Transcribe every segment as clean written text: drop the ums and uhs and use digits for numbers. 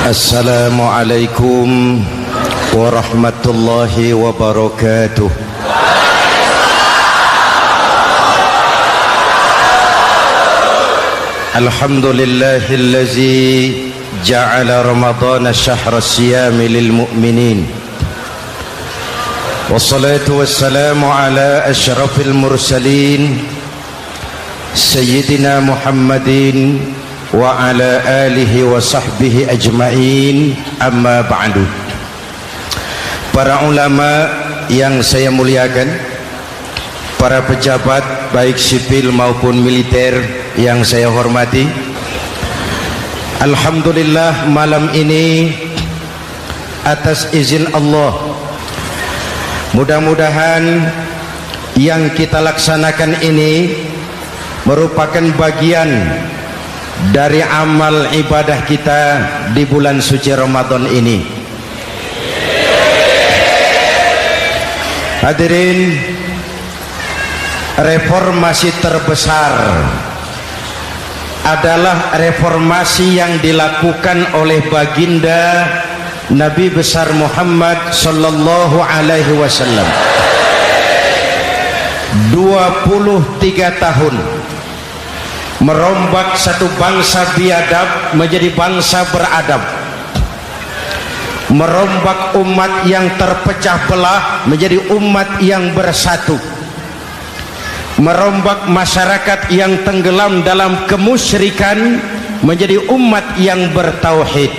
Assalamualaikum warahmatullahi wabarakatuh. Alhamdulillahillazi ja'ala Ramadhana syahra siyami lil mu'minin. Wassalatu wassalamu ala asyrafil mursalin Sayyidina Muhammadin wa ala alihi wa sahbihi ajma'in, amma ba'du. Para ulama yang saya muliakan, para pejabat baik sipil maupun militer yang saya hormati, alhamdulillah malam ini atas izin Allah, mudah-mudahan yang kita laksanakan ini merupakan bagian dari amal ibadah kita di bulan suci Ramadan ini. Hadirin, reformasi terbesar adalah reformasi yang dilakukan oleh baginda Nabi besar Muhammad sallallahu alaihi wasallam. 23 tahun merombak satu bangsa biadab menjadi bangsa beradab, merombak umat yang terpecah belah menjadi umat yang bersatu, merombak masyarakat yang tenggelam dalam kemusyrikan menjadi umat yang bertauhid.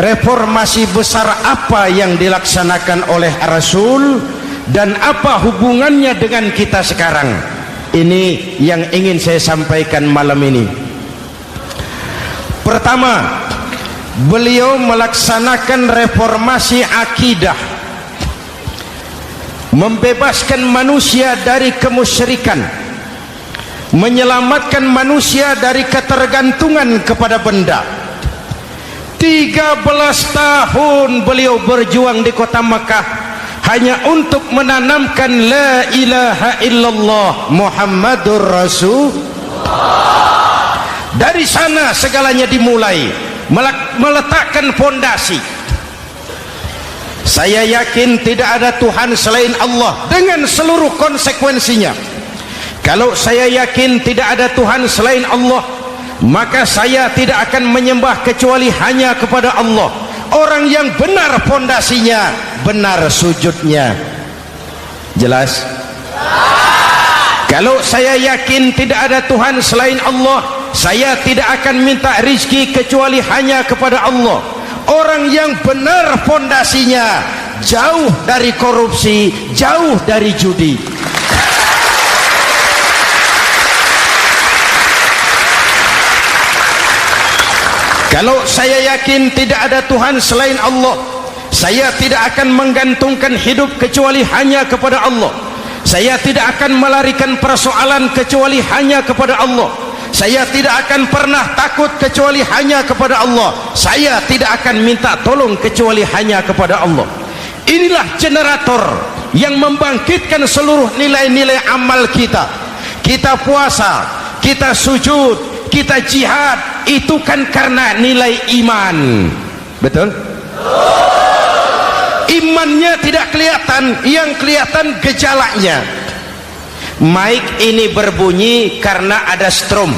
Reformasi besar apa yang dilaksanakan oleh Rasul dan apa hubungannya dengan kita sekarang? Ini yang ingin saya sampaikan malam ini. Pertama, beliau melaksanakan reformasi akidah, membebaskan manusia dari kemusyrikan, menyelamatkan manusia dari ketergantungan kepada benda. 13 tahun beliau berjuang di kota Makkah hanya untuk menanamkan la ilaha illallah Muhammadur Rasul. Dari sana segalanya dimulai, meletakkan fondasi. Saya yakin tidak ada Tuhan selain Allah dengan seluruh konsekuensinya. Kalau saya yakin tidak ada Tuhan selain Allah, maka saya tidak akan menyembah kecuali hanya kepada Allah. Orang yang benar fondasinya, benar sujudnya. Jelas? Kalau saya yakin tidak ada Tuhan selain Allah, saya tidak akan minta rizki kecuali hanya kepada Allah. Orang yang benar fondasinya, jauh dari korupsi, jauh dari judi. Kalau saya yakin tidak ada Tuhan selain Allah, saya tidak akan menggantungkan hidup kecuali hanya kepada Allah. Saya tidak akan melarikan persoalan kecuali hanya kepada Allah. Saya tidak akan pernah takut kecuali hanya kepada Allah. Saya tidak akan minta tolong kecuali hanya kepada Allah. Inilah generator yang membangkitkan seluruh nilai-nilai amal kita. Kita puasa, kita sujud, kita jihad, itu kan karena nilai iman. Betul? Imannya tidak kelihatan, yang kelihatan gejalanya. Mic ini berbunyi karena ada strom.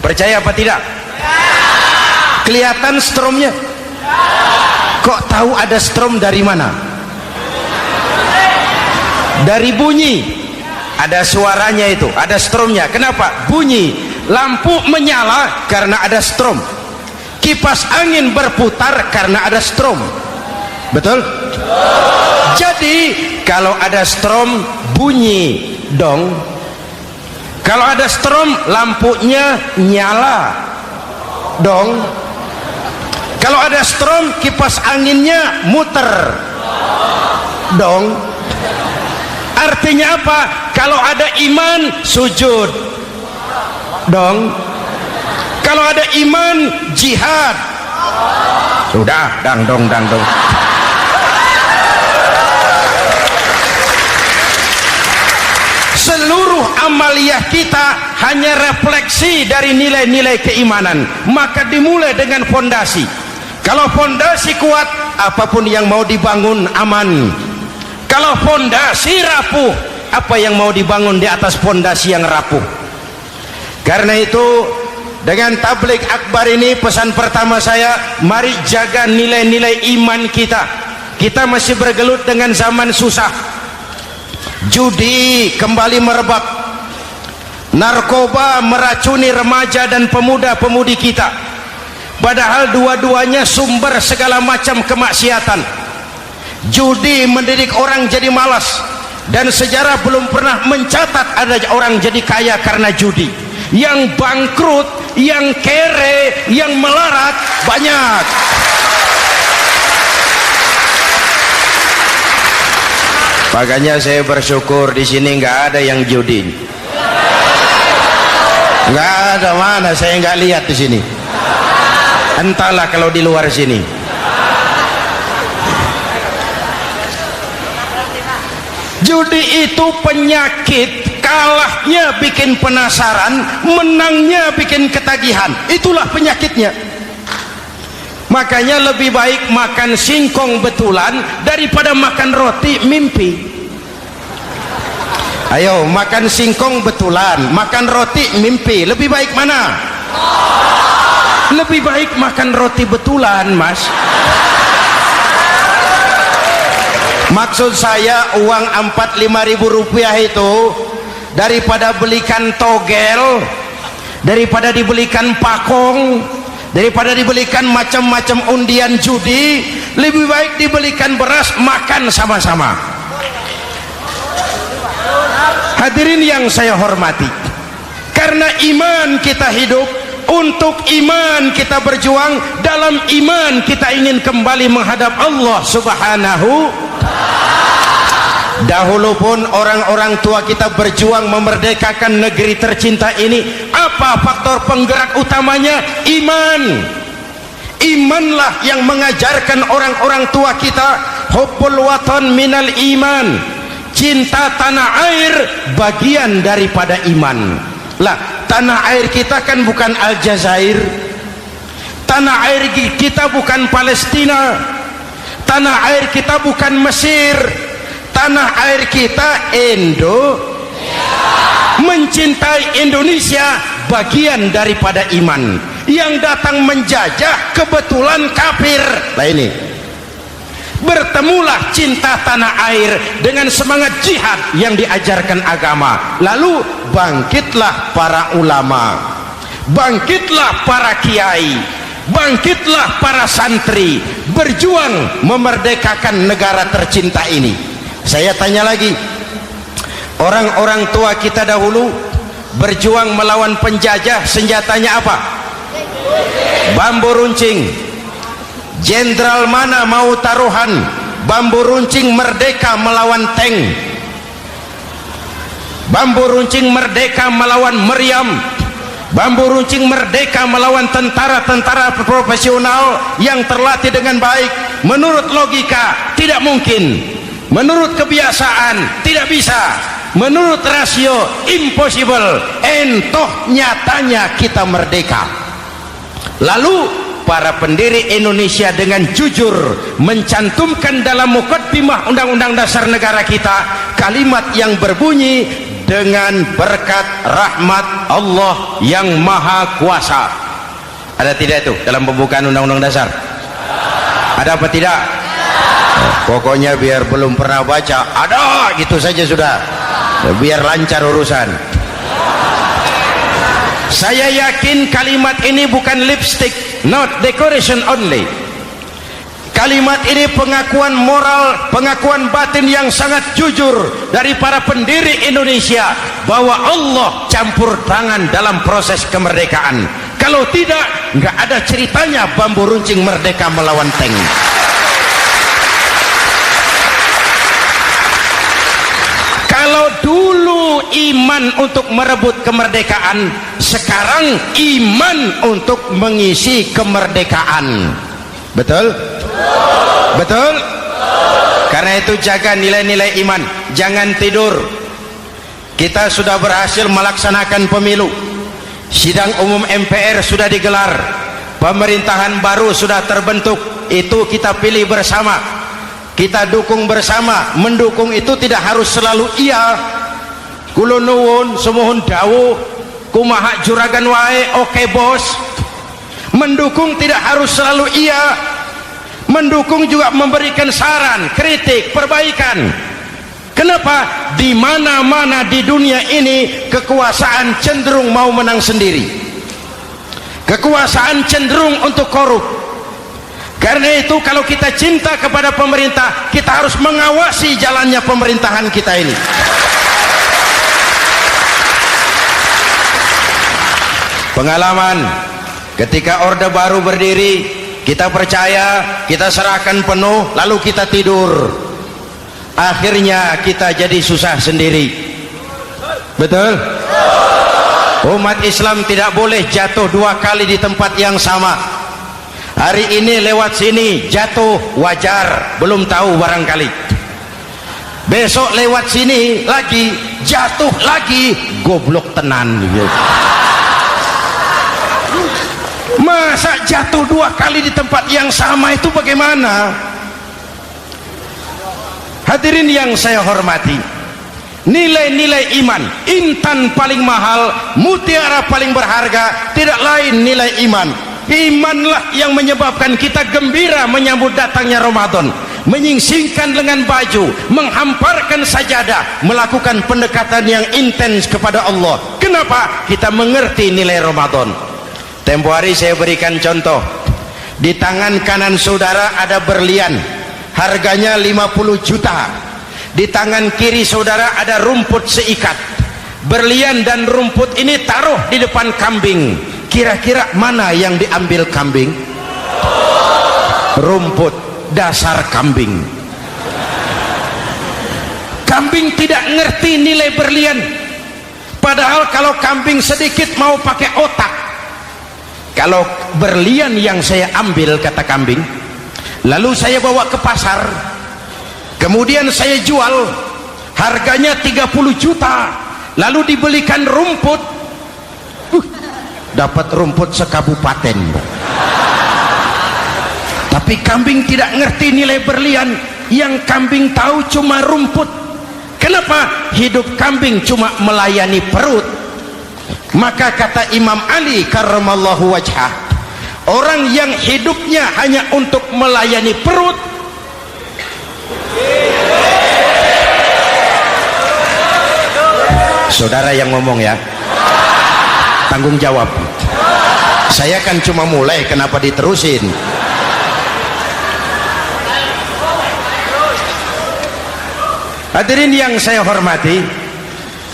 Percaya apa tidak? Kelihatan stromnya? Kok tahu ada strom dari mana? Dari bunyi. Ada suaranya itu, ada stromnya. Kenapa? Bunyi. Lampu menyala karena ada strom. Kipas angin berputar karena ada strom. Betul? Jadi kalau ada strom bunyi dong. Kalau ada strom lampunya nyala dong. Kalau ada strom kipas anginnya muter dong. Artinya apa? Kalau ada iman sujud dong. Kalau ada iman jihad. Sudah dangdong. Seluruh amaliyah kita hanya refleksi dari nilai-nilai keimanan. Maka dimulai dengan fondasi. Kalau fondasi kuat, apapun yang mau dibangun aman. Kalau fondasi rapuh, apa yang mau dibangun di atas fondasi yang rapuh. Karena itu dengan tabligh akbar ini, pesan pertama saya, mari jaga nilai-nilai iman kita. Kita masih bergelut dengan zaman susah. Judi kembali merebak, narkoba meracuni remaja dan pemuda-pemudi kita, padahal dua-duanya sumber segala macam kemaksiatan. Judi mendidik orang jadi malas, dan sejarah belum pernah mencatat ada orang jadi kaya karena judi. Yang bangkrut, yang kere, yang melarat banyak. Makanya saya bersyukur di sini nggak ada yang judi. Nggak ada, mana saya nggak lihat di sini. Entahlah kalau di luar sini. Judi itu penyakit, kalahnya bikin penasaran, menangnya bikin ketagihan. Itulah penyakitnya. Makanya lebih baik makan singkong betulan daripada makan roti mimpi. Ayo, makan singkong betulan, makan roti mimpi, lebih baik mana? Lebih baik makan roti betulan, Mas. Maksud saya, uang 4-5 ribu rupiah itu daripada belikan togel, daripada dibelikan pakong, daripada dibelikan macam-macam undian judi, lebih baik dibelikan beras, makan sama-sama. Hadirin yang saya hormati, karena iman kita hidup, untuk iman kita berjuang, dalam iman kita ingin kembali menghadap Allah Subhanahu. Dahulu pun orang-orang tua kita berjuang memerdekakan negeri tercinta ini. Apa faktor penggerak utamanya? Iman. Imanlah yang mengajarkan orang-orang tua kita, hubbul watan minal iman. Cinta tanah air bagian daripada iman. Lah, tanah air kita kan bukan Aljazair. Tanah air kita bukan Palestina. Tanah air kita bukan Mesir. Tanah air kita mencintai Indonesia bagian daripada iman. Yang datang menjajah kebetulan kafir. Nah ini, bertemulah cinta tanah air dengan semangat jihad yang diajarkan agama. Lalu bangkitlah para ulama, bangkitlah para kiai, bangkitlah para santri, berjuang memerdekakan negara tercinta ini. Saya tanya lagi, orang-orang tua kita dahulu berjuang melawan penjajah, senjatanya apa? Bambu runcing. Jenderal mana mau taruhan bambu runcing merdeka melawan tank? Bambu runcing merdeka melawan meriam. Bambu runcing merdeka melawan tentara-tentara profesional yang terlatih dengan baik. Menurut logika tidak mungkin, menurut kebiasaan tidak bisa, menurut rasio impossible. Entoh nyatanya kita merdeka. Lalu para pendiri Indonesia dengan jujur mencantumkan dalam mukaddimah Undang-Undang Dasar Negara kita kalimat yang berbunyi, dengan berkat rahmat Allah yang Maha Kuasa. Ada tidak itu dalam pembukaan Undang-Undang Dasar? Ada apa tidak? Pokoknya biar belum pernah baca, ada gitu saja sudah, biar lancar urusan. Saya yakin kalimat ini bukan lipstick, not decoration only. Kalimat ini pengakuan moral, pengakuan batin yang sangat jujur dari para pendiri Indonesia bahwa Allah campur tangan dalam proses kemerdekaan. Kalau tidak, nggak ada ceritanya bambu runcing merdeka melawan tank. Kalau dulu iman untuk merebut kemerdekaan, sekarang iman untuk mengisi kemerdekaan. Betul? Betul? Karena itu jaga nilai-nilai iman, jangan tidur. kita sudah berhasil melaksanakan pemilu, sidang umum MPR sudah digelar, pemerintahan baru sudah terbentuk. Itu kita pilih bersama, kita dukung bersama. Mendukung itu tidak harus selalu iya, kula nuwun semohon dawuh kumaha juragan wae oke bos. Mendukung tidak harus selalu iya, mendukung juga memberikan saran, kritik, perbaikan. Kenapa? Di mana-mana di dunia ini kekuasaan cenderung mau menang sendiri, kekuasaan cenderung untuk korup. Karena itu kalau kita cinta kepada pemerintah, kita harus mengawasi jalannya pemerintahan kita ini. Pengalaman ketika Orde Baru berdiri, kita percaya, kita serahkan penuh, lalu kita tidur. Akhirnya kita jadi susah sendiri. Betul? Umat Islam tidak boleh jatuh dua kali di tempat yang sama. Hari ini lewat sini jatuh wajar, belum tahu barangkali. Besok lewat sini lagi jatuh lagi, goblok tenan. Masa jatuh dua kali di tempat yang sama itu bagaimana? Hadirin yang saya hormati, nilai-nilai iman, intan paling mahal, mutiara paling berharga, tidak lain nilai iman. Imanlah yang menyebabkan kita gembira menyambut datangnya Ramadan, menyingsingkan lengan baju, menghamparkan sajadah, melakukan pendekatan yang intens kepada Allah. Kenapa? Kita mengerti nilai Ramadan. Tempo hari saya berikan contoh, di tangan kanan saudara ada berlian, harganya 50 juta. Di tangan kiri saudara ada rumput seikat. Berlian dan rumput ini taruh di depan kambing. Kira-kira mana yang diambil kambing? Rumput, dasar kambing. Kambing tidak ngerti nilai berlian. Padahal kalau kambing sedikit mau pakai otak. Kalau berlian yang saya ambil, kata kambing, lalu saya bawa ke pasar, kemudian saya jual, harganya 30 juta, lalu dibelikan rumput, dapat rumput sekabupaten. Tapi kambing tidak ngerti nilai berlian, yang kambing tahu cuma rumput. Kenapa? Hidup kambing cuma melayani perut. Maka kata Imam Ali karramallahu wajhah, orang yang hidupnya hanya untuk melayani perut, saudara yang ngomong ya, tanggung jawab. Saya kan cuma mulai, kenapa diterusin? Hadirin yang saya hormati,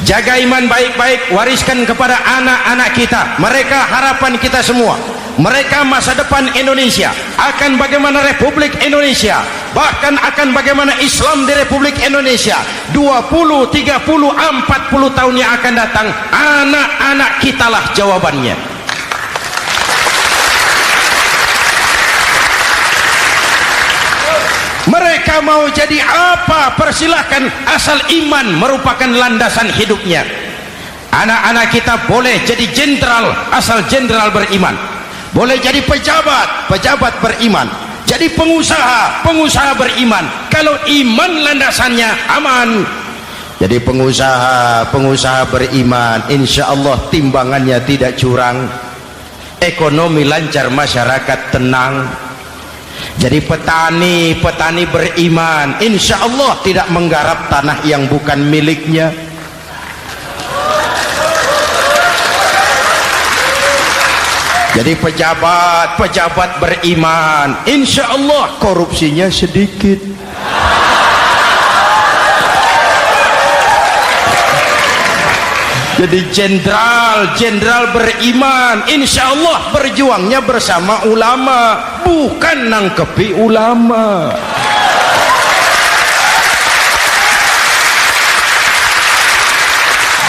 jaga iman baik-baik, wariskan kepada anak-anak kita. Mereka harapan kita semua, mereka masa depan Indonesia. Akan bagaimana Republik Indonesia, bahkan akan bagaimana Islam di Republik Indonesia 20, 30, 40 tahun yang akan datang, anak-anak kitalah jawabannya. Mereka mau jadi apa, persilahkan, asal iman merupakan landasan hidupnya. Anak-anak kita boleh jadi jenderal asal jenderal beriman, boleh jadi pejabat, pejabat beriman, jadi pengusaha, pengusaha beriman. Kalau iman landasannya aman, jadi pengusaha, pengusaha beriman, insya Allah timbangannya tidak curang, ekonomi lancar, masyarakat tenang. Jadi petani, petani beriman, insya Allah tidak menggarap tanah yang bukan miliknya. Jadi pejabat, pejabat beriman, insya Allah korupsinya sedikit. Jadi jenderal, jenderal beriman, insya Allah berjuangnya bersama ulama, bukan nangkepi ulama.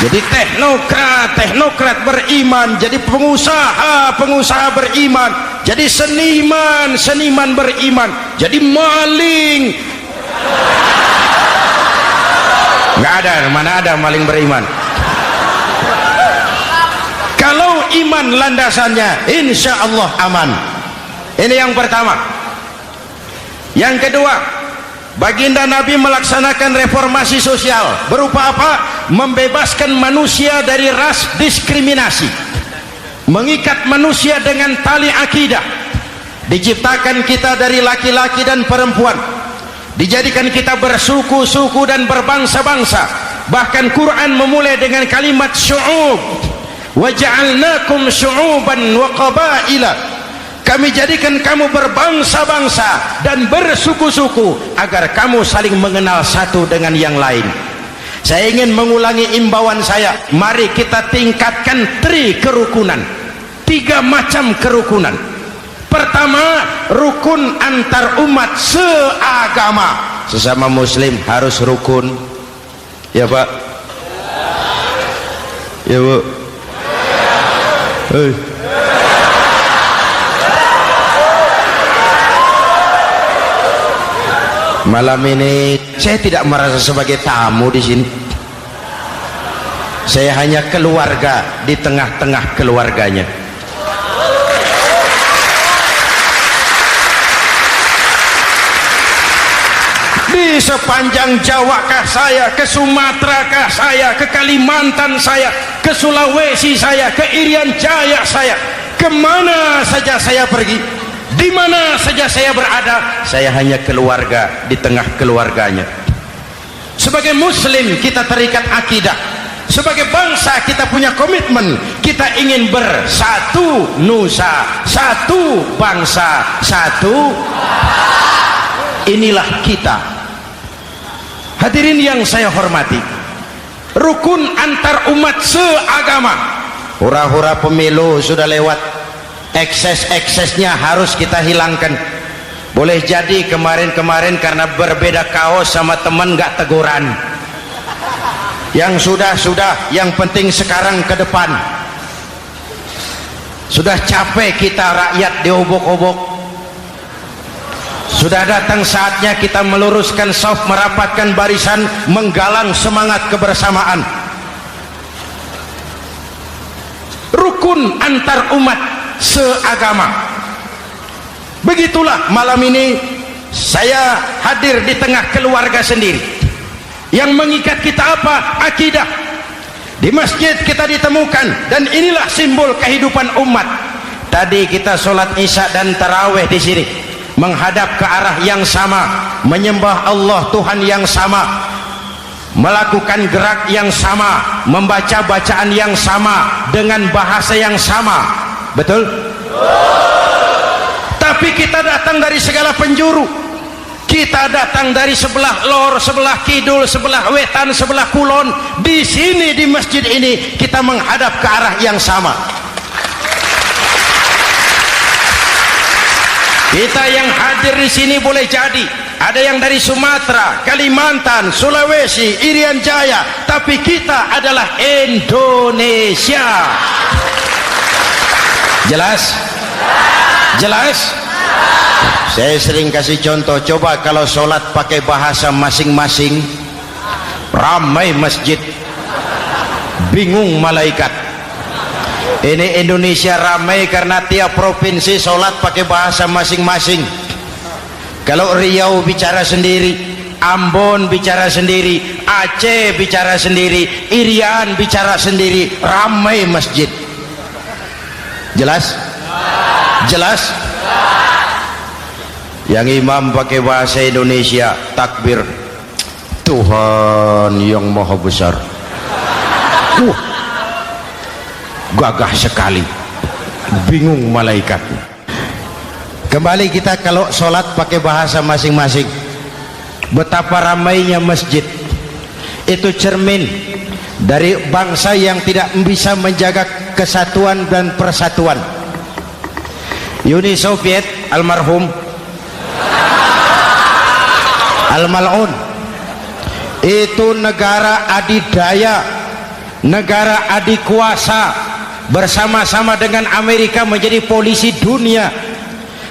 Jadi teknokrat, teknokrat beriman, jadi pengusaha, pengusaha beriman, jadi seniman, seniman beriman, jadi maling. Nggak ada, mana ada maling beriman? iman landasannya, insya Allah aman. Ini yang pertama. Yang kedua, baginda Nabi melaksanakan reformasi sosial. Berupa apa? Membebaskan manusia dari ras diskriminasi, mengikat manusia dengan tali akidah. Diciptakan kita dari laki-laki dan perempuan, dijadikan kita bersuku-suku dan berbangsa-bangsa. Bahkan Quran memulai dengan kalimat syu'ub, wa ja'alnakum syu'uban wa qabaila. Kami jadikan kamu berbangsa-bangsa dan bersuku-suku agar kamu saling mengenal satu dengan yang lain. Saya ingin mengulangi imbauan saya, mari kita tingkatkan kerukunan, 3 macam kerukunan. Pertama, rukun antar umat seagama. Sesama muslim harus rukun. Ya Pak? Ya Bu? Hei. Malam ini saya tidak merasa sebagai tamu di sini. Saya hanya keluarga di tengah-tengah keluarganya. Di sepanjang Jawa kah saya, ke Sumatera kah saya, ke Kalimantan saya, ke Sulawesi saya, ke Irian Jaya saya, kemana saja saya pergi, di mana saja saya berada, saya hanya keluarga di tengah keluarganya. Sebagai muslim kita terikat akidah, sebagai bangsa kita punya komitmen, kita ingin bersatu nusa, satu bangsa, satu. Inilah kita. Hadirin yang saya hormati, rukun antar umat seagama. Hura-hura pemilu sudah lewat, ekses-eksesnya harus kita hilangkan. Boleh jadi kemarin-kemarin karena berbeda kaos sama teman gak teguran. Yang sudah-sudah, yang penting sekarang ke depan. Sudah capek kita rakyat diobok-obok. Sudah datang saatnya kita meluruskan saf, merapatkan barisan, menggalang semangat kebersamaan. Rukun antar umat seagama. Begitulah malam ini saya hadir di tengah keluarga sendiri. Yang mengikat kita apa? Akidah. Di masjid kita ditemukan, dan inilah simbol kehidupan umat. Tadi kita sholat isya dan tarawih di sini, menghadap ke arah yang sama, menyembah Allah Tuhan yang sama, melakukan gerak yang sama, membaca bacaan yang sama, dengan bahasa yang sama. Betul? Tapi kita datang dari segala penjuru. Kita datang dari sebelah lor, sebelah kidul, sebelah wetan, sebelah kulon. Di sini di masjid ini kita menghadap ke arah yang sama. Kita yang hadir di sini boleh jadi ada yang dari Sumatera, Kalimantan, Sulawesi, Irian Jaya, tapi kita adalah Indonesia. Jelas? Jelas? Saya sering kasih contoh, coba kalau sholat pakai bahasa masing-masing, ramai masjid, bingung malaikat. Ini Indonesia ramai karena tiap provinsi sholat pakai bahasa masing-masing. Kalau Riau bicara sendiri, Ambon bicara sendiri, Aceh bicara sendiri, Irian bicara sendiri, ramai masjid. Jelas? Jelas? Yang imam pakai bahasa Indonesia, takbir, Tuhan yang maha besar. Gagah sekali, bingung malaikat. Kembali kita kalau sholat pakai bahasa masing-masing. Betapa ramainya masjid. Itu cermin dari bangsa yang tidak bisa menjaga kesatuan dan persatuan. Uni Soviet almarhum, al-mal'un, itu negara adidaya, negara adikuasa, bersama-sama dengan Amerika menjadi polisi dunia.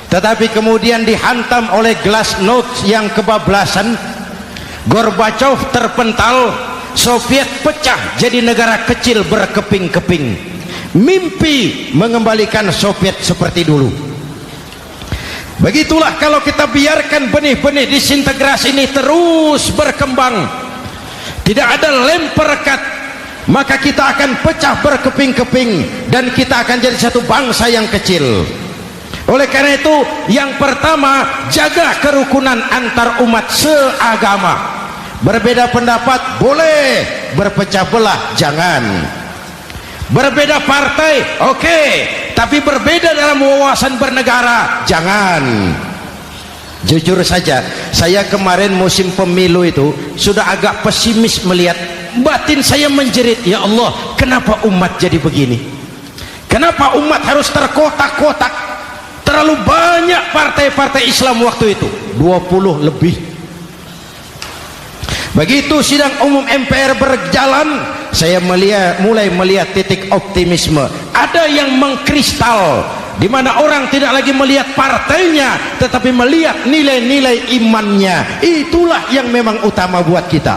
Tetapi kemudian dihantam oleh glasnost yang kebablasan, Gorbachev terpental, Soviet pecah jadi negara kecil berkeping-keping. mimpi mengembalikan Soviet seperti dulu. Begitulah kalau kita biarkan benih-benih disintegrasi ini terus berkembang, tidak ada lem perekat, maka kita akan pecah berkeping-keping dan kita akan jadi satu bangsa yang kecil. Oleh karena itu, yang pertama, jaga kerukunan antar umat seagama. Berbeda pendapat boleh, berpecah belah jangan. Berbeda partai oke, tapi berbeda dalam wawasan bernegara jangan. Jujur saja, saya kemarin musim pemilu itu sudah agak pesimis melihat, batin saya menjerit, ya Allah, kenapa umat jadi begini? Kenapa umat harus terkotak-kotak? Terlalu banyak partai-partai Islam waktu itu, 20 lebih. Begitu sidang umum MPR berjalan, saya mulai melihat titik optimisme. Ada yang mengkristal, di mana orang tidak lagi melihat partainya, tetapi melihat nilai-nilai imannya. Itulah yang memang utama buat kita.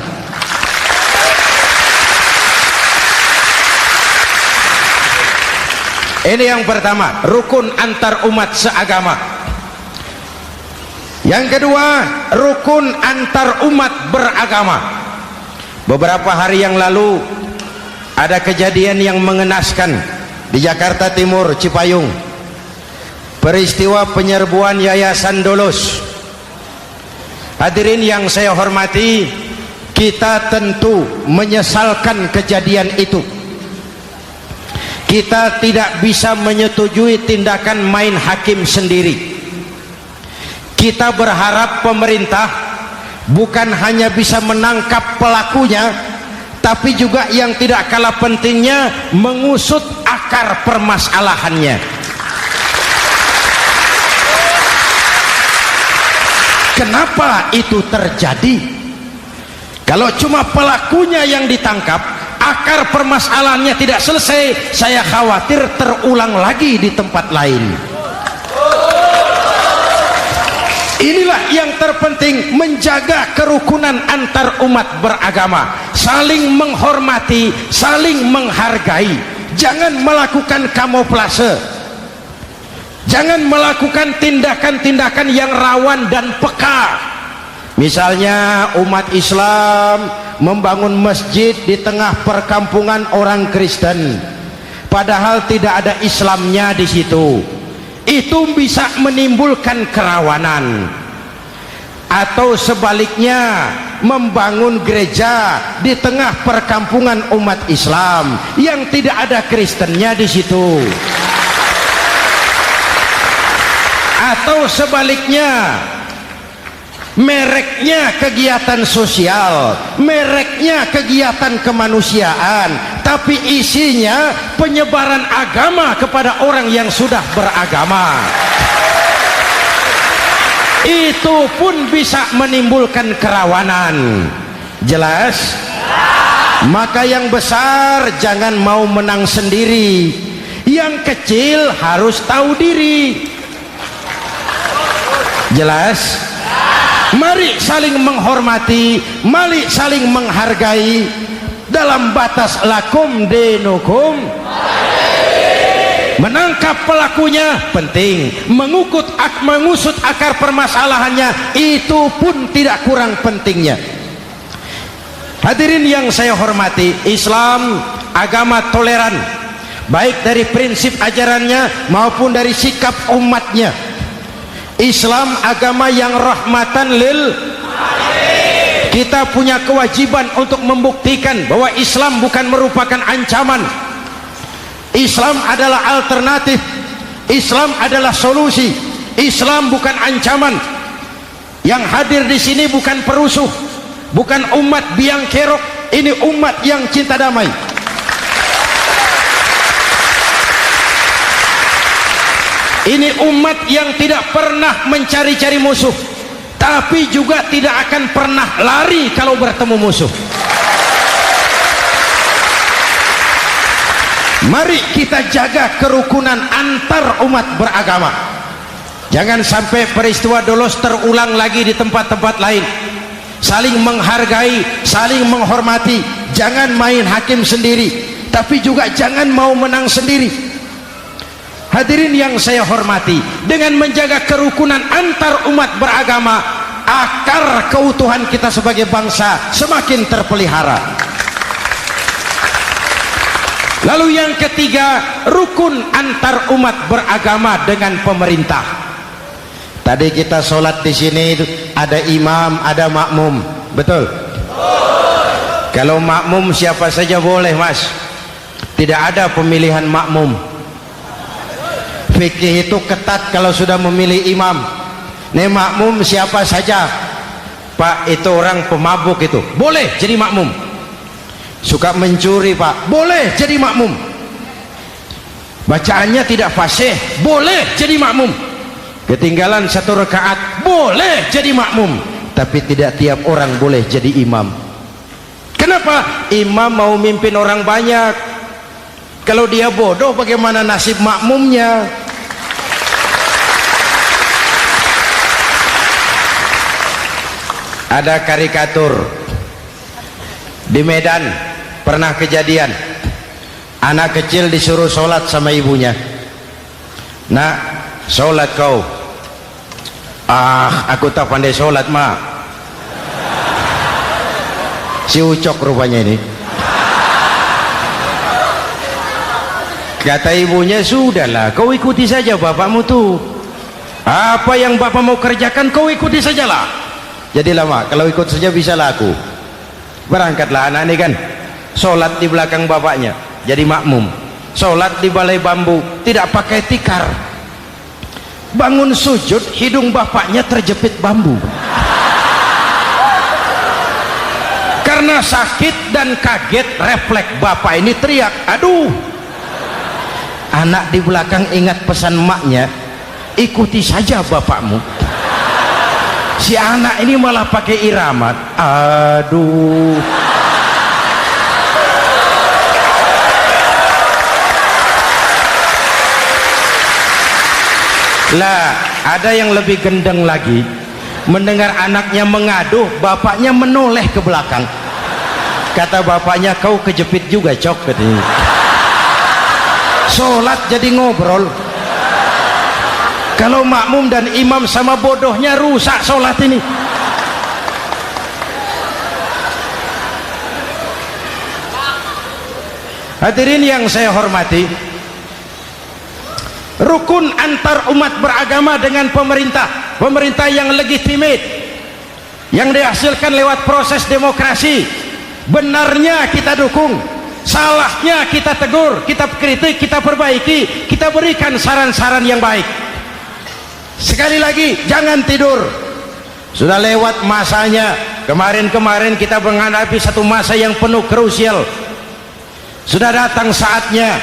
Ini yang pertama, rukun antar umat seagama. Yang kedua, rukun antar umat beragama. Beberapa hari yang lalu ada kejadian yang mengenaskan di Jakarta Timur, Cipayung. Peristiwa penyerbuan Yayasan Dolos. Hadirin yang saya hormati, kita tentu menyesalkan kejadian itu. Kita tidak bisa menyetujui tindakan main hakim sendiri. Kita berharap pemerintah bukan hanya bisa menangkap pelakunya, tapi juga yang tidak kalah pentingnya mengusut akar permasalahannya. Kenapa itu terjadi? Kalau cuma pelakunya yang ditangkap, akar permasalahannya tidak selesai, saya khawatir terulang lagi di tempat lain. Inilah yang terpenting, menjaga kerukunan antar umat beragama, saling menghormati, saling menghargai. Jangan melakukan kamuflase, jangan melakukan tindakan-tindakan yang rawan dan peka. Misalnya umat Islam membangun masjid di tengah perkampungan orang Kristen, padahal tidak ada Islamnya di situ. Itu bisa menimbulkan kerawanan. Atau sebaliknya, membangun gereja di tengah perkampungan umat Islam yang tidak ada Kristennya di situ. Atau sebaliknya, mereknya kegiatan sosial, mereknya kegiatan kemanusiaan, tapi isinya penyebaran agama kepada orang yang sudah beragama. Itu pun bisa menimbulkan kerawanan. Jelas? Maka yang besar jangan mau menang sendiri, yang kecil harus tahu diri. Jelas? Mari saling menghormati, mari saling menghargai dalam batas lakum dinukum. Menangkap pelakunya penting, mengusut akar permasalahannya itu pun tidak kurang pentingnya. Hadirin yang saya hormati, Islam agama toleran, baik dari prinsip ajarannya maupun dari sikap umatnya. Islam agama yang rahmatan lil alamin. Kita punya kewajiban untuk membuktikan bahwa Islam bukan merupakan ancaman. Islam adalah alternatif. Islam adalah solusi. Islam bukan ancaman. Yang hadir di sini bukan perusuh, bukan umat biang kerok. Ini umat yang cinta damai. Ini umat yang tidak pernah mencari-cari musuh, tapi juga tidak akan pernah lari kalau bertemu musuh. Mari kita jaga kerukunan antar umat beragama. Jangan sampai peristiwa Dolos terulang lagi di tempat-tempat lain. Saling menghargai, saling menghormati. Jangan main hakim sendiri. tapi juga jangan mau menang sendiri. Hadirin yang saya hormati, dengan menjaga kerukunan antar umat beragama, akar keutuhan kita sebagai bangsa semakin terpelihara. Lalu yang ketiga, rukun antar umat beragama dengan pemerintah. Tadi kita sholat di sini ada imam, ada makmum, betul? Kalau makmum siapa saja boleh, Mas. Tidak ada pemilihan makmum. Fikih itu ketat kalau sudah memilih imam. Nih makmum siapa saja. Pak, itu orang pemabuk itu, boleh jadi makmum. Suka mencuri, Pak, boleh jadi makmum. Bacaannya tidak fasih, boleh jadi makmum. Ketinggalan 1 rakaat, boleh jadi makmum. Tapi tidak tiap orang boleh jadi imam. Kenapa? Imam mau mimpin orang banyak. Kalau dia bodoh, bagaimana nasib makmumnya? Ada karikatur di Medan, pernah kejadian anak kecil disuruh sholat sama ibunya. Nak, sholat kau. Ah, aku tak pandai sholat, mak. Si Ucok rupanya ini. Kata ibunya, sudahlah, kau ikuti saja bapakmu tuh. Apa yang bapak mau kerjakan, kau ikuti sajalah. Jadi lama, kalau ikut saja bisa laku. Berangkatlah anak ini kan, sholat di belakang bapaknya, jadi makmum. Sholat di balai bambu, tidak pakai tikar. Bangun sujud, hidung bapaknya terjepit bambu. Karena sakit dan kaget, refleks bapak ini teriak, aduh. Anak di belakang ingat pesan maknya, ikuti saja bapakmu. Si anak ini malah pakai iramat, aduh. Lah, ada yang lebih gendeng lagi. Mendengar anaknya mengaduh, bapaknya menoleh ke belakang. Kata bapaknya, kau kejepit juga, Cok, katanya. Sholat jadi ngobrol. Kalau makmum dan imam sama bodohnya, rusak sholat ini. Hadirin yang saya hormati, rukun antar umat beragama dengan pemerintah, pemerintah yang legitimate, yang dihasilkan lewat proses demokrasi. Benarnya kita dukung, salahnya kita tegur, kita kritik, kita perbaiki, kita berikan saran-saran yang baik. Sekali lagi, jangan tidur. Sudah lewat masanya. Kemarin-kemarin kita menghadapi satu masa yang penuh krusial. Sudah datang saatnya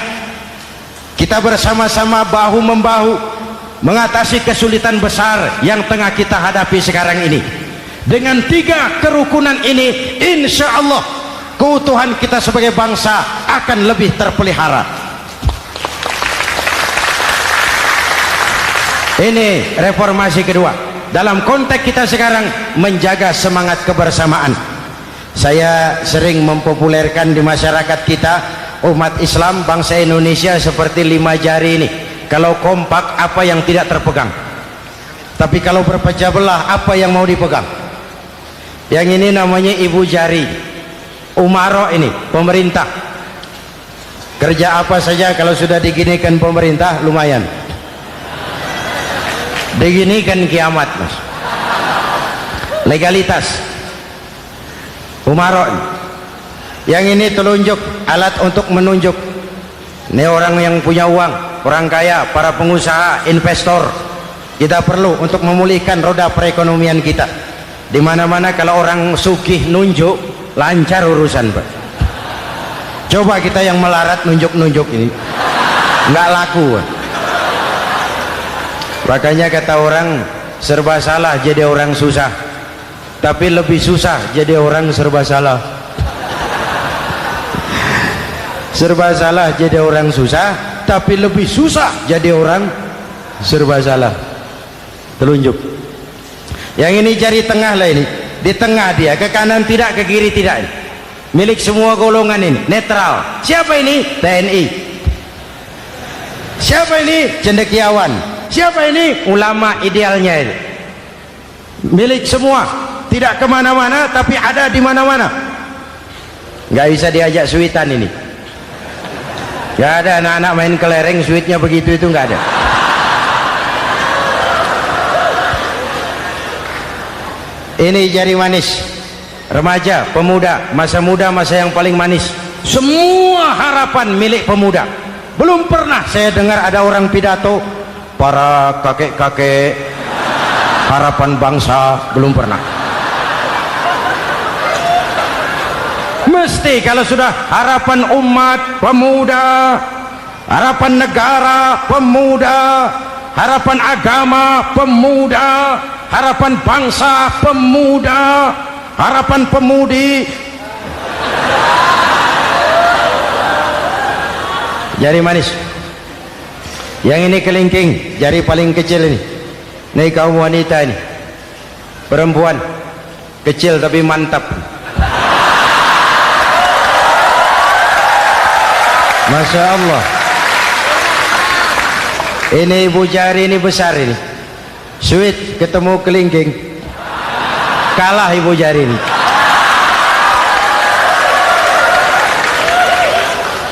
kita bersama-sama bahu membahu mengatasi kesulitan besar yang tengah kita hadapi sekarang ini. Dengan 3 kerukunan ini, insya Allah keutuhan kita sebagai bangsa akan lebih terpelihara. Ini reformasi kedua. Dalam konteks kita sekarang, menjaga semangat kebersamaan. Saya sering mempopulerkan di masyarakat kita, umat Islam bangsa Indonesia seperti 5 jari ini. Kalau kompak, apa yang tidak terpegang? Tapi kalau berpecah belah, apa yang mau dipegang? Yang ini namanya ibu jari. Umaro ini, pemerintah. Kerja apa saja kalau sudah diginikan pemerintah, lumayan. Diginikan kiamat, Mas. Legalitas. Umaro. Yang ini telunjuk, alat untuk menunjuk. Ini orang yang punya uang, orang kaya, para pengusaha, investor. Kita perlu untuk memulihkan roda perekonomian kita. Di mana-mana kalau orang sugih nunjuk, lancar urusan, Pak. Coba kita yang melarat nunjuk-nunjuk ini, nggak laku, Pak. Makanya kata orang, serba salah jadi orang susah, tapi lebih susah jadi orang serba salah. Serba salah jadi orang susah, tapi lebih susah jadi orang serba salah. Telunjuk. Yang ini jari tengah lah ini, di tengah dia, ke kanan tidak, ke kiri tidak. milik semua golongan ini, netral. Siapa ini? TNI. Siapa ini? Cendekiawan. Siapa ini? Ulama idealnya ini. Milik semua, tidak kemana-mana tapi ada di mana-mana. Nggak bisa diajak suitan ini. Nggak ada anak-anak main kelereng suitnya begitu, itu nggak ada. Ini jari manis remaja, pemuda, masa muda, masa yang paling manis. Semua harapan milik pemuda. Belum pernah saya dengar ada orang pidato para kakek-kakek harapan bangsa, belum pernah. Mesti kalau sudah harapan umat, pemuda, harapan negara, pemuda, harapan agama, pemuda, harapan bangsa, pemuda, harapan pemudi. Jari manis. Yang ini kelingking, jari paling kecil ini. Ini kaum wanita ini. Perempuan kecil tapi mantap. Masya Allah. Ini ibu jari ini besar ini. Sweet ketemu kelingking, kalah ibu jari ini.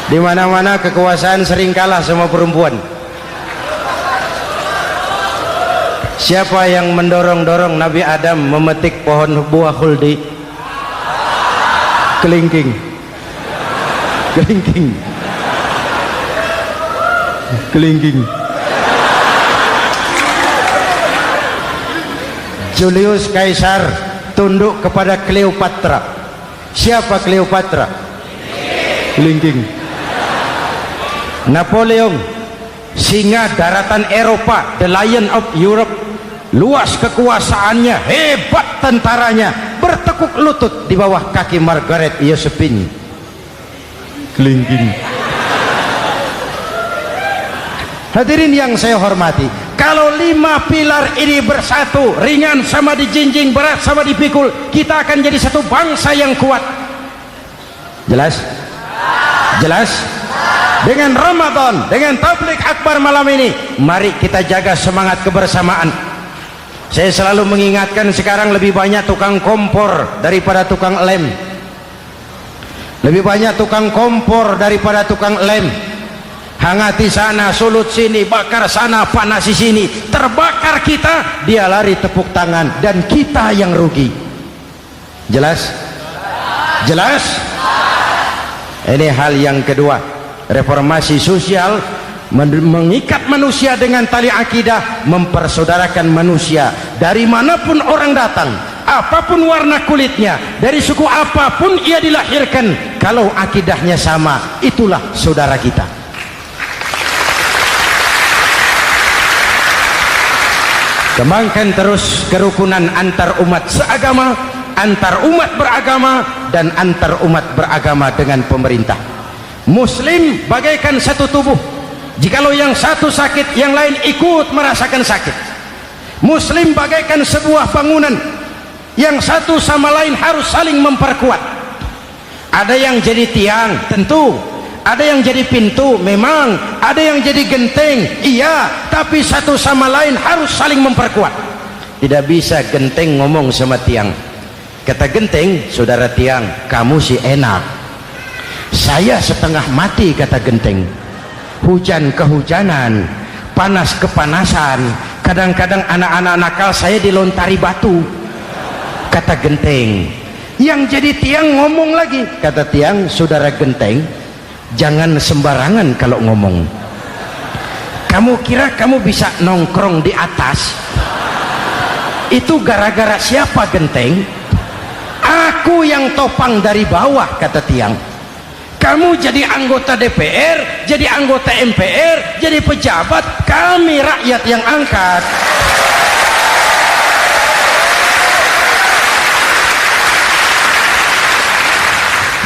Di mana-mana kekuasaan sering kalah sama perempuan. Siapa yang mendorong-dorong Nabi Adam memetik pohon buah khuldi? Kelingking. Kelingking. Kelingking. Julius Caesar tunduk kepada Cleopatra. Siapa Cleopatra? Kelingking. Napoleon, singa daratan Eropa, the lion of Europe, luas kekuasaannya, hebat tentaranya, bertekuk lutut di bawah kaki Margaret Josephine. Kelingking. Hadirin yang saya hormati, kalau 5 pilar ini bersatu, ringan sama dijinjing, berat sama dipikul, kita akan jadi satu bangsa yang kuat. Jelas? Jelas? Dengan Ramadan, dengan tabligh akbar malam ini, mari kita jaga semangat kebersamaan. Saya selalu mengingatkan, sekarang lebih banyak tukang kompor daripada tukang lem. Lebih banyak tukang kompor daripada tukang lem. Hangati sana, sulut sini, bakar sana, panasi sini, terbakar kita, dia lari tepuk tangan, dan kita yang rugi. Jelas? Jelas? Ini hal yang kedua. Reformasi sosial mengikat manusia dengan tali akidah, mempersaudarakan manusia dari manapun orang datang, apapun warna kulitnya, dari suku apapun ia dilahirkan, kalau akidahnya sama, itulah saudara kita. Kembangkan terus kerukunan antar umat seagama, antar umat beragama, dan antar umat beragama dengan pemerintah. Muslim bagaikan satu tubuh. Jikalau yang satu sakit, yang lain ikut merasakan sakit. Muslim bagaikan sebuah bangunan, yang satu sama lain harus saling memperkuat. Ada yang jadi tiang, tentu. Ada yang jadi pintu, memang. Ada yang jadi genteng, iya. Tapi satu sama lain harus saling memperkuat. Tidak bisa genteng ngomong sama tiang. Kata genteng, saudara tiang, kamu sih enak, saya setengah mati. Kata genteng, hujan kehujanan, panas kepanasan, kadang-kadang anak-anak nakal saya dilontari batu. Kata genteng. Yang jadi tiang ngomong lagi. Kata tiang, saudara genteng, jangan sembarangan kalau ngomong. Kamu kira kamu bisa nongkrong di atas? Itu gara-gara siapa genteng? Aku yang topang dari bawah. Kata tiang. Kamu jadi anggota DPR, jadi anggota MPR, jadi pejabat, kami rakyat yang angkat.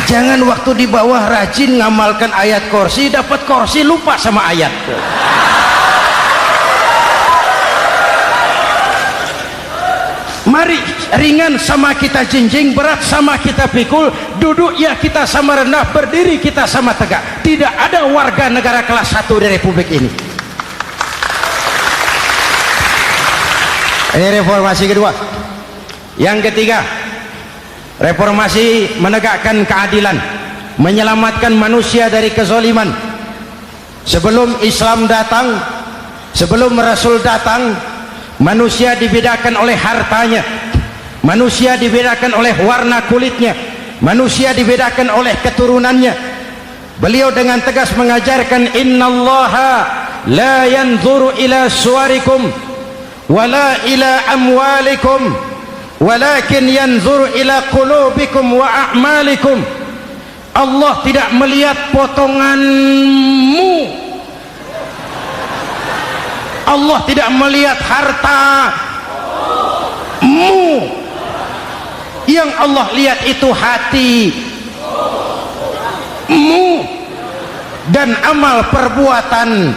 Jangan waktu di bawah rajin ngamalkan ayat kursi, dapat kursi lupa sama ayat. Mari ringan sama kita jinjing, berat sama kita pikul, duduk ya kita sama rendah, berdiri kita sama tegak. Tidak ada warga negara kelas 1 di Republik ini. Ini reformasi kedua. Yang ketiga, reformasi menegakkan keadilan, menyelamatkan manusia dari kezaliman. Sebelum Islam datang, sebelum Rasul datang, manusia dibedakan oleh hartanya, manusia dibedakan oleh warna kulitnya, manusia dibedakan oleh keturunannya. Beliau dengan tegas mengajarkan, innallaha la yanzuru ila suwarikum wala ila amwalikum walakin yanzuru ila qulubikum wa a'malikum. Allah tidak melihat potonganmu, Allah tidak melihat hartamu, yang Allah lihat itu hatimu dan amal perbuatan.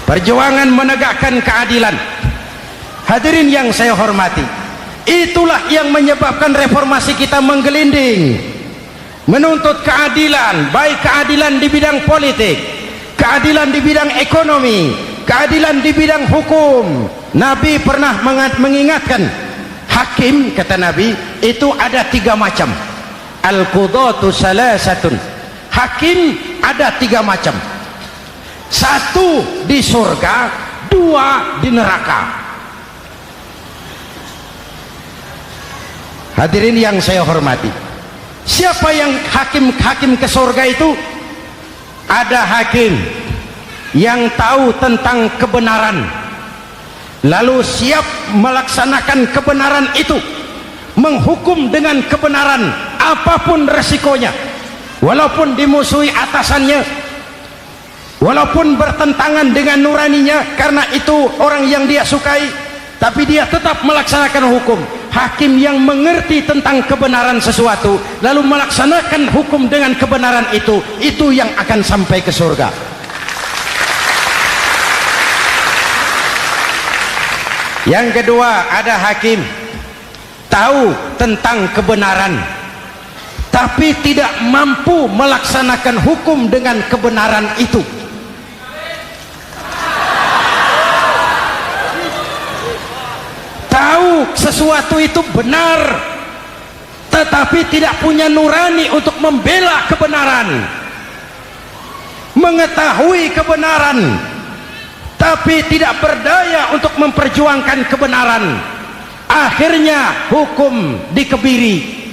Perjuangan menegakkan keadilan. Hadirin yang saya hormati, itulah yang menyebabkan reformasi kita menggelinding, menuntut keadilan, baik keadilan di bidang politik, keadilan di bidang ekonomi, keadilan di bidang hukum. Nabi pernah mengingatkan, hakim, kata Nabi, itu ada 3 macam. Al-qudatu salasatun. Hakim ada 3 macam. 1 di surga, 2 di neraka. Hadirin yang saya hormati, siapa yang hakim ke surga itu? Ada hakim yang tahu tentang kebenaran, lalu siap melaksanakan kebenaran itu, menghukum dengan kebenaran apapun resikonya, walaupun dimusuhi atasannya, walaupun bertentangan dengan nuraninya, karena itu orang yang dia sukai, tapi dia tetap melaksanakan hukum. Hakim yang mengerti tentang kebenaran sesuatu lalu melaksanakan hukum dengan kebenaran itu yang akan sampai ke surga. Yang kedua, ada hakim tahu tentang kebenaran tapi tidak mampu melaksanakan hukum dengan kebenaran itu. Tahu sesuatu itu benar tetapi tidak punya nurani untuk membela kebenaran, mengetahui kebenaran tapi tidak berdaya untuk memperjuangkan kebenaran. Akhirnya hukum dikebiri,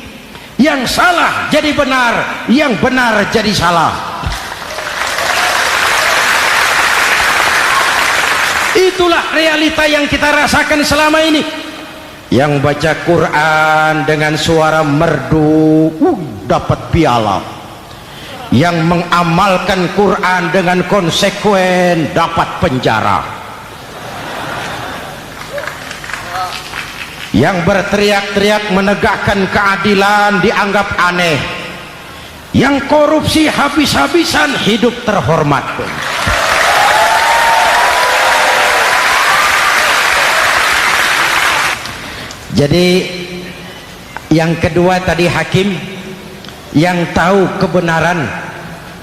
yang salah jadi benar, yang benar jadi salah. Itulah realita yang kita rasakan selama ini. Yang baca Quran dengan suara merdu dapat piala, yang mengamalkan Quran dengan konsekuen dapat penjara, yang berteriak-teriak menegakkan keadilan dianggap aneh, yang korupsi habis-habisan hidup terhormat. Jadi yang kedua tadi hakim yang tahu kebenaran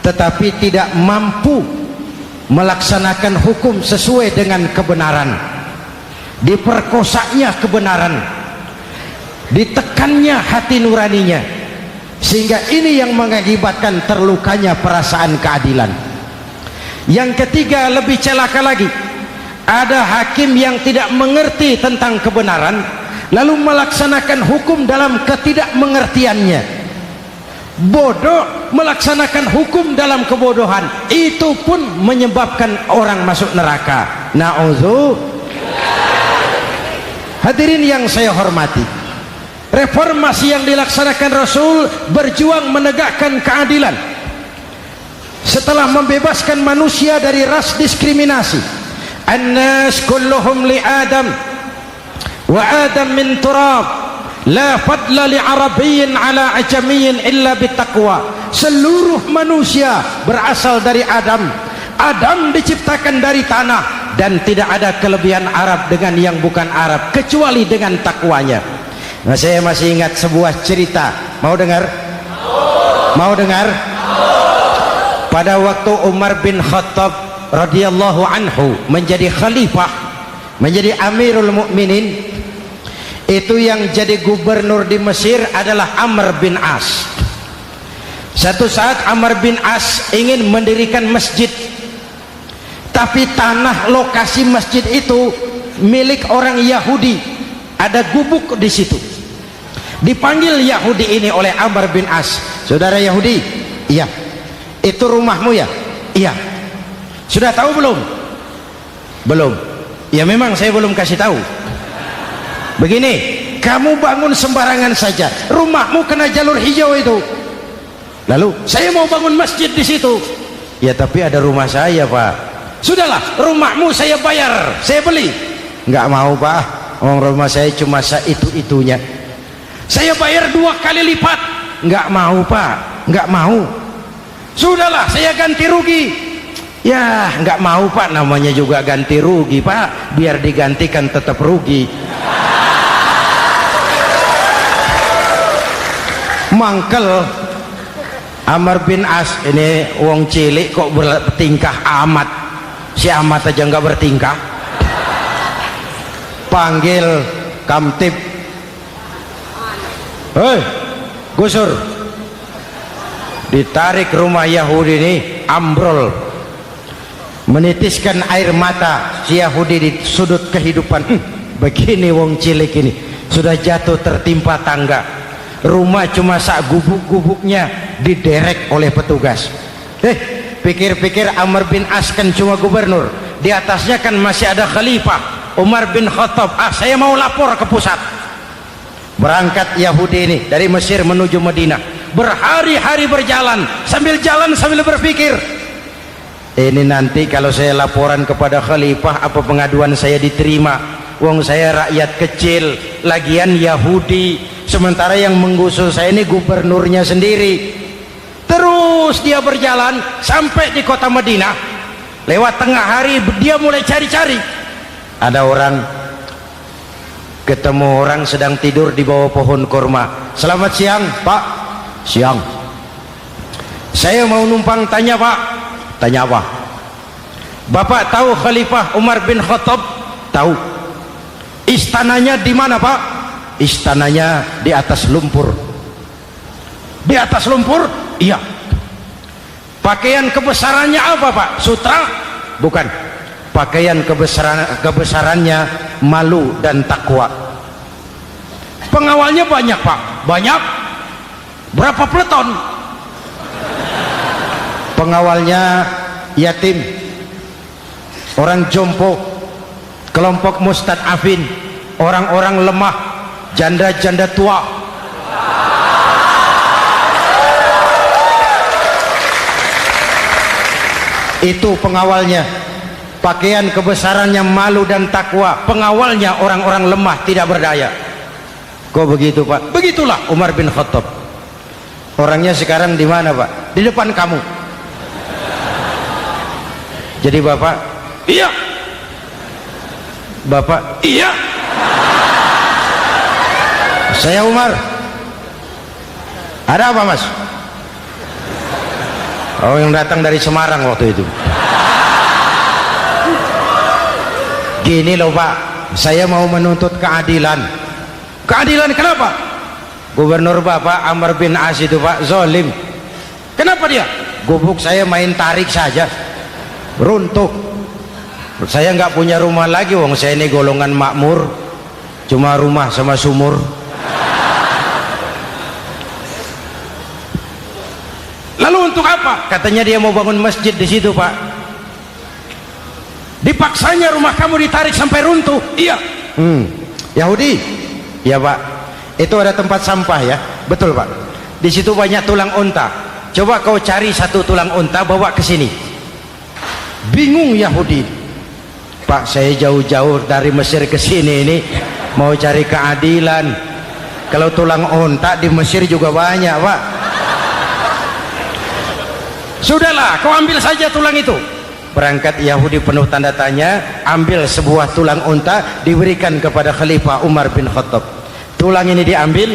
tetapi tidak mampu melaksanakan hukum sesuai dengan kebenaran, diperkosanya kebenaran, ditekannya hati nuraninya, sehingga ini yang mengakibatkan terlukanya perasaan keadilan. Yang ketiga lebih celaka lagi, ada hakim yang tidak mengerti tentang kebenaran lalu melaksanakan hukum dalam ketidakmengertiannya, bodoh melaksanakan hukum dalam kebodohan, itu pun menyebabkan orang masuk neraka. Na'udzu. Hadirin yang saya hormati, reformasi yang dilaksanakan Rasul berjuang menegakkan keadilan setelah membebaskan manusia dari ras diskriminasi. An-nas kulluhum li Adam wa Adam min turab, la fadla li arabiyyin ala ajamiyyin illa bittaqwa. Seluruh manusia berasal dari Adam. Adam diciptakan dari tanah, dan tidak ada kelebihan Arab dengan yang bukan Arab kecuali dengan takwanya. Nah, saya masih ingat sebuah cerita. Mau dengar? Mau dengar? Pada waktu Umar bin Khattab radhiyallahu anhu menjadi khalifah, menjadi Amirul Mukminin, itu yang jadi gubernur di Mesir adalah Amr bin As. Satu saat Amr bin As ingin mendirikan masjid, tapi tanah lokasi masjid itu milik orang Yahudi, ada gubuk di situ. Dipanggil Yahudi ini oleh Amr bin As. Saudara Yahudi, iya. Itu rumahmu ya? Iya. Sudah tahu belum? Belum. Ya memang saya belum kasih tahu. Begini, kamu bangun sembarangan saja, rumahmu kena jalur hijau itu. Lalu saya mau bangun masjid di situ. Ya tapi ada rumah saya, Pak. Sudahlah, rumahmu saya bayar, saya beli. Enggak mau, Pak. Rumah saya cuma itu-itunya. Saya bayar 2 kali lipat. Enggak mau, Pak. Enggak mau. Sudahlah, saya ganti rugi. Ya, enggak mau, Pak. Namanya juga ganti rugi, Pak. Biar digantikan tetap rugi. Mangkel Amr bin As ini wong cilik kok bertingkah amat. Si amat aja nggak bertingkah. Panggil kamtib, hei gusur. Ditarik rumah Yahudi ini, ambrol, menitiskan air mata si Yahudi di sudut kehidupan. Begini wong cilik ini sudah jatuh tertimpa tangga, rumah cuma sak gubuk-gubuknya diderek oleh petugas. Pikir-pikir Amr bin As kan cuma gubernur, di atasnya kan masih ada khalifah Umar bin Khattab. Saya mau lapor ke pusat. Berangkat Yahudi ini dari Mesir menuju Madinah, berhari-hari berjalan, sambil berpikir, ini nanti kalau saya laporan kepada khalifah, apa pengaduan saya diterima? Wong saya rakyat kecil, lagian Yahudi, sementara yang menggusur saya ini gubernurnya sendiri. Terus dia berjalan sampai di kota Madinah. Lewat tengah hari dia mulai cari-cari. Ada orang, ketemu orang sedang tidur di bawah pohon kurma. Selamat siang, Pak. Siang. Saya mau numpang tanya, Pak. Tanya apa? Bapak tahu Khalifah Umar bin Khattab? Tahu. Istananya di mana, Pak? Istananya di atas lumpur. Di atas lumpur? Iya. Pakaian kebesarannya apa, Pak? Sutra? Bukan. Pakaian kebesarannya malu dan takwa. Pengawalnya banyak, Pak. Banyak. Berapa peleton? Pengawalnya yatim, orang jompo, kelompok mustadafin, orang-orang lemah, janda-janda tua. Itu pengawalnya. Pakaian kebesarannya malu dan takwa. Pengawalnya orang-orang lemah tidak berdaya. Kok begitu, Pak? Begitulah Umar bin Khattab. Orangnya sekarang di mana, Pak? Di depan kamu. Jadi Bapak, iya. Bapak, iya. Saya Umar. Ada apa, Mas? Oh, yang datang dari Semarang waktu itu. Gini loh, Pak, saya mau menuntut keadilan. Keadilan kenapa? Gubernur Bapak Amr bin As itu, Pak, zalim. Kenapa dia? Gubuk saya main tarik saja, runtuh. Saya nggak punya rumah lagi, wong saya ini golongan makmur, cuma rumah sama sumur. Lalu untuk apa? Katanya dia mau bangun masjid di situ, Pak. Dipaksanya rumah kamu ditarik sampai runtuh. Iya. Yahudi. Ya, Pak. Itu ada tempat sampah ya. Betul, Pak. Di situ banyak tulang unta. Coba kau cari satu tulang unta bawa ke sini. Bingung Yahudi. Pak, saya jauh-jauh dari Mesir ke sini ini mau cari keadilan. Kalau tulang unta di Mesir juga banyak, Pak. Sudahlah, kau ambil saja tulang itu. Berangkat Yahudi penuh tanda tanya, ambil sebuah tulang unta, diberikan kepada Khalifah Umar bin Khattab. Tulang ini diambil,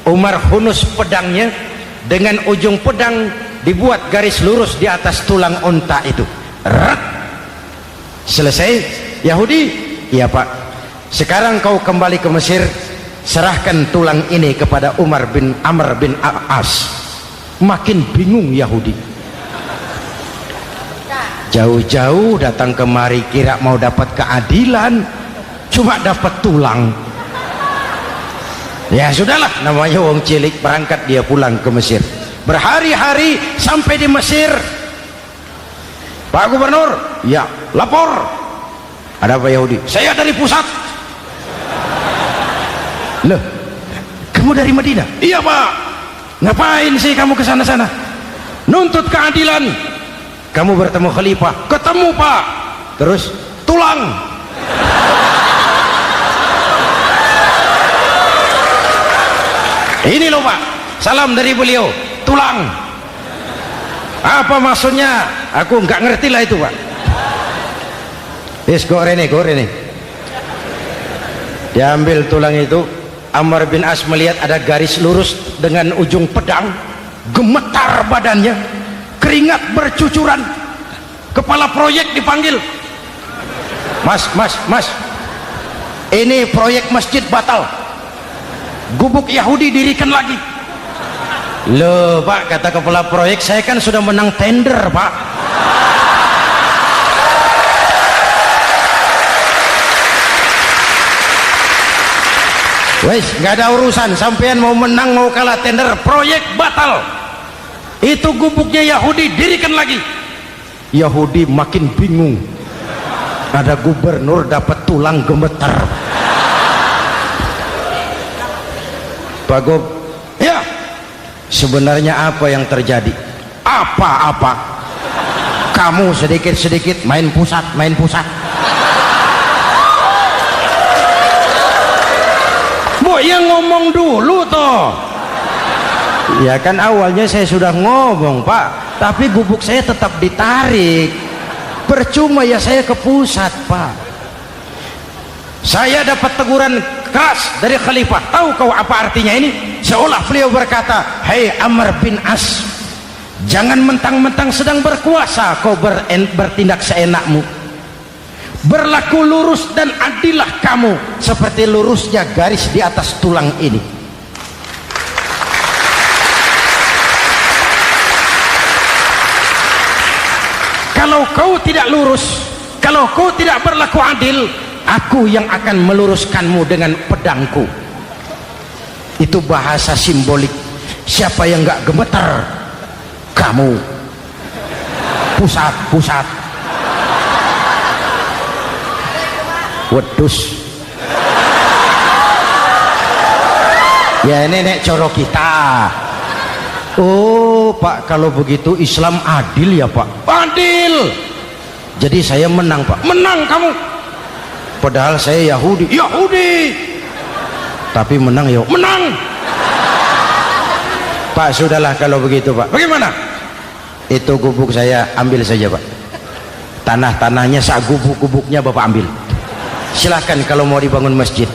Umar hunus pedangnya, dengan ujung pedang dibuat garis lurus di atas tulang unta itu. Rat. Selesai. Yahudi, iya Pak, sekarang kau kembali ke Mesir, serahkan tulang ini kepada Umar bin Amr bin As. Makin bingung Yahudi, jauh-jauh datang kemari kira mau dapat keadilan, cuma dapat tulang. Ya sudahlah, namanya wong cilik, berangkat dia pulang ke Mesir. Berhari-hari sampai di Mesir. Pak Gubernur, ya lapor. Ada apa Yahudi? Saya dari pusat. Loh, kamu dari Madinah? Iya Pak. Ngapain sih kamu ke sana-sana? Nuntut keadilan. Kamu bertemu Khalifah? Ketemu Pak. Terus tulang. Ini loh Pak, salam dari beliau, tulang. Apa maksudnya? Aku nggak ngerti lah itu Pak. Yes, go rene. Diambil tulang itu, Amr bin As melihat ada garis lurus dengan ujung pedang, gemetar badannya, keringat bercucuran. Kepala proyek dipanggil. Mas, ini proyek masjid batal. Gubuk Yahudi dirikan lagi. Loh Pak, kata kepala proyek, saya kan sudah menang tender Pak. Wes, nggak ada urusan, sampean mau menang mau kalah tender, proyek batal. Itu gubuknya Yahudi dirikan lagi. Yahudi makin bingung. Ada gubernur dapat tulang gemetar. Pak Gob, ya sebenarnya apa yang terjadi? Apa-apa? Kamu sedikit-sedikit main pusat. Bu, yang ngomong dulu toh. Ya kan awalnya saya sudah ngomong Pak, tapi gubuk saya tetap ditarik. Percuma ya saya ke pusat Pak. Saya dapat teguran keras dari Khalifah. Tahu kau apa artinya ini? Seolah beliau berkata, hei Amr bin As, jangan mentang-mentang sedang berkuasa kau bertindak seenakmu. Berlaku lurus dan adillah kamu seperti lurusnya garis di atas tulang ini. Kalau kau tidak lurus, kalau kau tidak berlaku adil, aku yang akan meluruskanmu dengan pedangku. Itu bahasa simbolik. Siapa yang gak gemeter? Kamu. Pusat. Wedus. Ya ini nek coro kita. Oh Pak, kalau begitu Islam adil ya Pak? Adil. Jadi saya menang Pak. Menang kamu. Padahal saya Yahudi. Tapi menang ya. Menang. Pak sudahlah kalau begitu Pak. Bagaimana? Itu gubuk saya ambil saja Pak. Tanah-tanahnya gubuk-gubuknya Bapak ambil. Silahkan kalau mau dibangun masjid.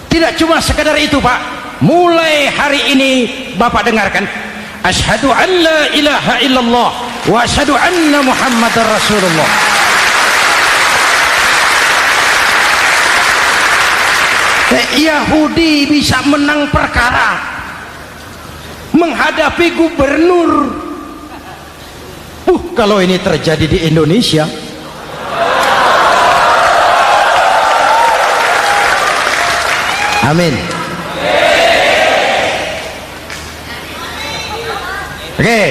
Tidak cuma sekadar itu Pak. Mulai hari ini Bapak dengarkan, asyhadu an la ilaha illallah wa asyhadu anna muhammadar rasulullah. Yahudi bisa menang perkara menghadapi gubernur. Kalau ini terjadi di Indonesia, amin. Oke,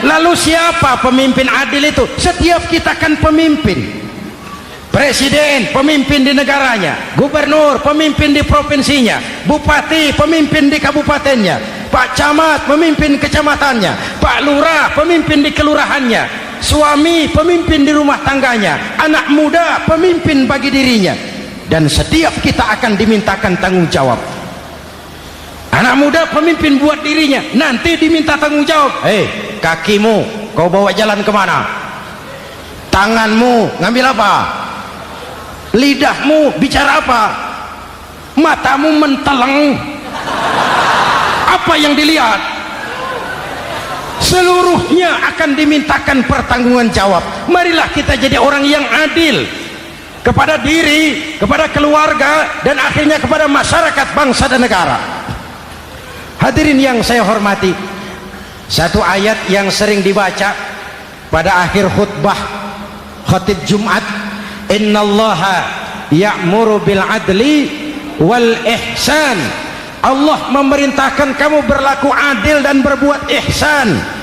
lalu siapa pemimpin adil itu? Setiap kita kan pemimpin. Presiden pemimpin di negaranya, gubernur pemimpin di provinsinya, bupati pemimpin di kabupatennya, Pak Camat pemimpin kecamatannya, Pak Lurah pemimpin di kelurahannya, suami pemimpin di rumah tangganya, anak muda pemimpin bagi dirinya. Dan setiap kita akan dimintakan tanggung jawab. Anak muda pemimpin buat dirinya, nanti diminta tanggung jawab. Hei, kakimu kau bawa jalan kemana? Tanganmu ngambil apa? Lidahmu bicara apa? Matamu menteleng. Apa yang dilihat? Seluruhnya akan dimintakan pertanggungan jawab. Marilah kita jadi orang yang adil kepada diri, kepada keluarga, dan akhirnya kepada masyarakat, bangsa dan negara. Hadirin yang saya hormati, satu ayat yang sering dibaca pada akhir khutbah khatib Jumat, innallaha ya'muru bil adli wal ihsan. Allah memerintahkan kamu berlaku adil dan berbuat ihsan.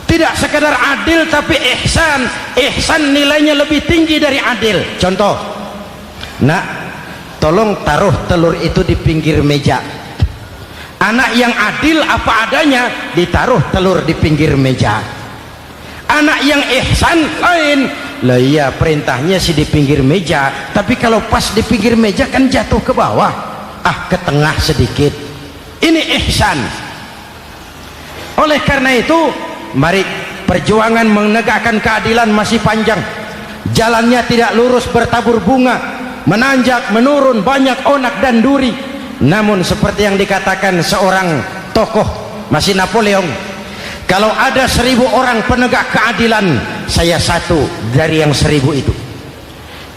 Tidak sekadar adil tapi ihsan. Ihsan nilainya lebih tinggi dari adil. Contoh, nak, tolong taruh telur itu di pinggir meja. Anak yang adil apa adanya, ditaruh telur di pinggir meja. Anak yang ihsan lain. Lah iya, perintahnya sih di pinggir meja, tapi kalau pas di pinggir meja kan jatuh ke bawah, ke tengah sedikit. Ini ihsan. Oleh karena itu, mari, perjuangan menegakkan keadilan masih panjang. Jalannya tidak lurus bertabur bunga, menanjak, menurun, banyak onak dan duri. Namun seperti yang dikatakan seorang tokoh, masih Napoleon, kalau ada 1000 orang penegak keadilan, saya satu dari yang 1000 itu.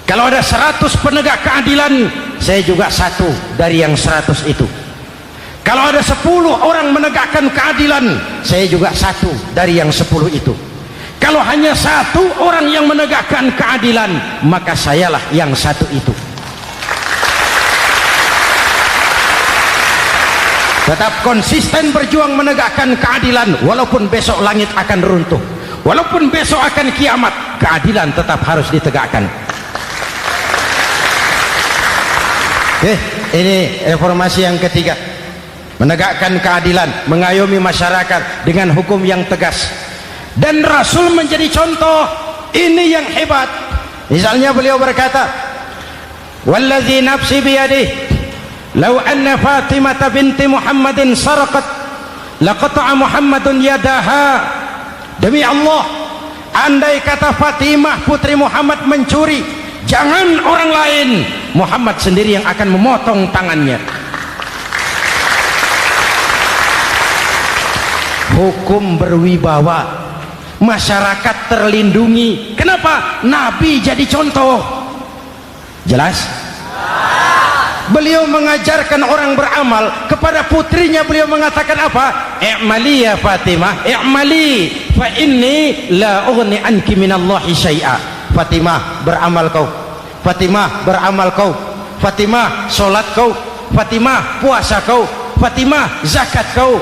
Kalau ada 100 penegak keadilan, saya juga satu dari yang 100 itu. Kalau ada 10 orang menegakkan keadilan, saya juga satu dari yang 10 itu. Kalau hanya 1 orang yang menegakkan keadilan, maka sayalah yang 1 itu. Tetap konsisten berjuang menegakkan keadilan, walaupun besok langit akan runtuh, walaupun besok akan kiamat, keadilan tetap harus ditegakkan. Ini reformasi yang ketiga, menegakkan keadilan, mengayomi masyarakat dengan hukum yang tegas. Dan Rasul menjadi contoh. Ini yang hebat. Misalnya beliau berkata, wallazi nafsi biyadihi law anna Fatimah binti Muhammadin saraqat laqata'a Muhammadun yadaha. Demi Allah, andai kata Fatimah putri Muhammad mencuri, jangan orang lain, Muhammad sendiri yang akan memotong tangannya. Hukum berwibawa, masyarakat terlindungi. Kenapa? Nabi jadi contoh. Jelas? Beliau mengajarkan orang beramal. Kepada putrinya beliau mengatakan apa? I'mali ya Fatimah, i'mali fa inni la ughni anki minallahi syai'a. Fatimah, beramal kau. Fatimah, beramal kau. Fatimah, solat kau. Fatimah, puasa kau. Fatimah, zakat kau.